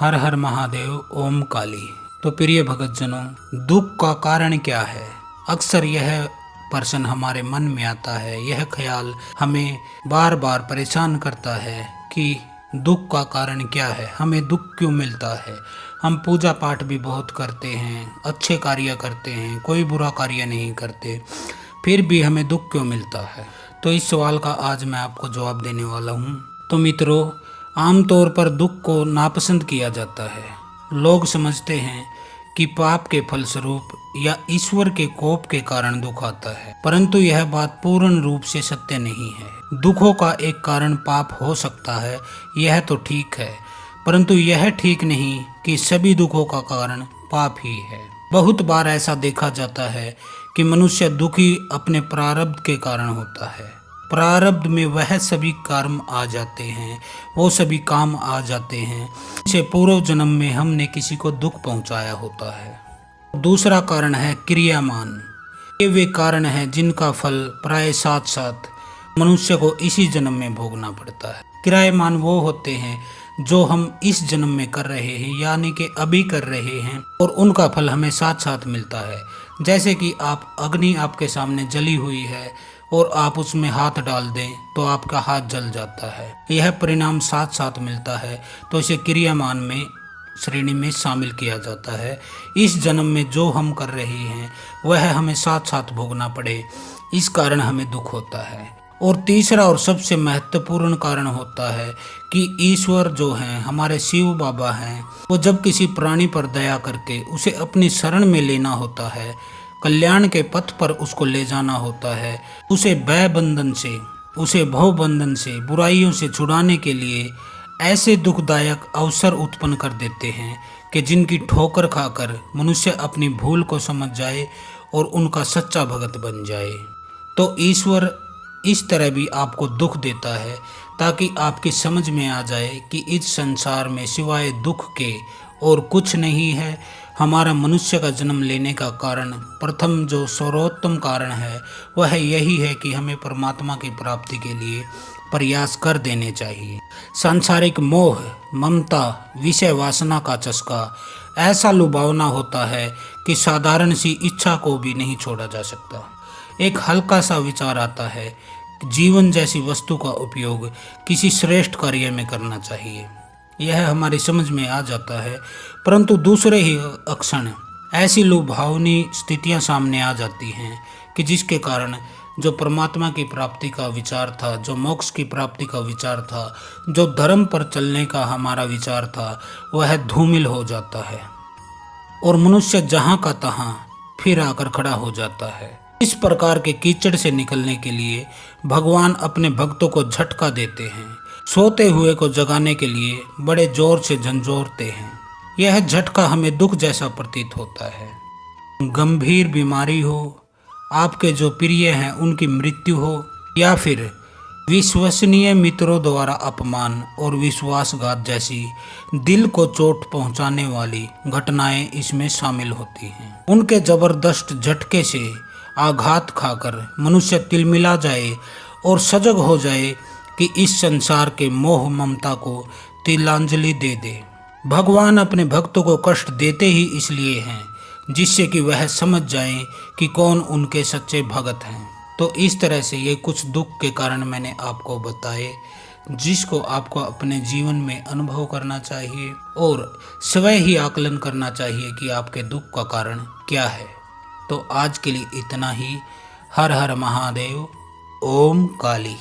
हर हर महादेव ओम काली। तो प्रिय भगतजनों, दुख का कारण क्या है? अक्सर यह प्रश्न हमारे मन में आता है, यह ख्याल हमें बार बार परेशान करता है कि दुख का कारण क्या है, हमें दुख क्यों मिलता है। हम पूजा पाठ भी बहुत करते हैं, अच्छे कार्य करते हैं, कोई बुरा कार्य नहीं करते, फिर भी हमें दुख क्यों मिलता है। तो इस सवाल का आज मैं आपको जवाब देने वाला हूँ। तो मित्रों, आमतौर पर दुख को नापसंद किया जाता है। लोग समझते हैं कि पाप के फलस्वरूप या ईश्वर के कोप के कारण दुख आता है, परंतु यह बात पूर्ण रूप से सत्य नहीं है। दुखों का एक कारण पाप हो सकता है, यह तो ठीक है, परंतु यह ठीक नहीं कि सभी दुखों का कारण पाप ही है। बहुत बार ऐसा देखा जाता है कि मनुष्य दुखी अपने प्रारब्ध के कारण होता है। प्रारब्ध में वह सभी कर्म आ जाते हैं, वो सभी काम आ जाते हैं जिसे पूर्व जन्म में हमने किसी को दुख पहुंचाया होता है। दूसरा कारण है क्रियामान। ये वे कारण हैं जिनका फल प्राय साथ साथ मनुष्य को इसी जन्म में भोगना पड़ता है। क्रियामान वो होते हैं जो हम इस जन्म में कर रहे हैं, यानी कि अभी कर रहे हैं, और उनका फल हमें साथ साथ मिलता है। जैसे कि आप अग्नि आपके सामने जली हुई है और आप उसमें हाथ डाल दें तो आपका हाथ जल जाता है, यह परिणाम साथ साथ मिलता है, तो इसे क्रियामान में श्रेणी में शामिल किया जाता है। इस जन्म में जो हम कर रहे हैं वह हमें साथ साथ भोगना पड़े, इस कारण हमें दुख होता है। और तीसरा और सबसे महत्वपूर्ण कारण होता है कि ईश्वर जो हैं, हमारे शिव बाबा हैं, वो जब किसी प्राणी पर दया करके उसे अपनी शरण में लेना होता है, कल्याण के पथ पर उसको ले जाना होता है, उसे भय बंधन से, उसे भव बंधन से, बुराइयों से छुड़ाने के लिए ऐसे दुखदायक अवसर उत्पन्न कर देते हैं कि जिनकी ठोकर खाकर मनुष्य अपनी भूल को समझ जाए और उनका सच्चा भगत बन जाए। तो ईश्वर इस तरह भी आपको दुख देता है ताकि आपकी समझ में आ जाए कि इस संसार में सिवाय दुख के और कुछ नहीं है। हमारा मनुष्य का जन्म लेने का कारण, प्रथम जो सर्वोत्तम कारण है, वह यही है कि हमें परमात्मा की प्राप्ति के लिए प्रयास कर देने चाहिए। सांसारिक मोह, ममता, विषय वासना का चस्का ऐसा लुभावना होता है कि साधारण सी इच्छा को भी नहीं छोड़ा जा सकता। एक हल्का सा विचार आता है कि जीवन जैसी वस्तु का उपयोग किसी श्रेष्ठ कार्य में करना चाहिए, यह हमारी समझ में आ जाता है, परंतु दूसरे ही अक्षण ऐसी लुभावनी स्थितियां सामने आ जाती हैं कि जिसके कारण जो परमात्मा की प्राप्ति का विचार था, जो मोक्ष की प्राप्ति का विचार था, जो धर्म पर चलने का हमारा विचार था, वह धूमिल हो जाता है और मनुष्य जहाँ का तहाँ फिर आकर खड़ा हो जाता है। इस प्रकार के कीचड़ से निकलने के लिए भगवान अपने भक्तों को झटका देते हैं, सोते हुए को जगाने के लिए बड़े जोर से झंझोरते हैं। यह झटका हमें दुख जैसा प्रतीत होता है। गंभीर बीमारी हो, आपके जो प्रिय हैं उनकी मृत्यु हो, या फिर विश्वसनीय मित्रों द्वारा अपमान और विश्वासघात जैसी दिल को चोट पहुंचाने वाली घटनाएं इसमें शामिल होती हैं। उनके जबरदस्त झटके से आघात खाकर मनुष्य तिलमिला जाए और सजग हो जाए कि इस संसार के मोह ममता को तिलांजलि दे दे। भगवान अपने भक्तों को कष्ट देते ही इसलिए हैं जिससे कि वह समझ जाएं कि कौन उनके सच्चे भगत हैं। तो इस तरह से ये कुछ दुख के कारण मैंने आपको बताए, जिसको आपको अपने जीवन में अनुभव करना चाहिए और स्वयं ही आकलन करना चाहिए कि आपके दुख का कारण क्या है। तो आज के लिए इतना ही। हर हर महादेव। ओम काली।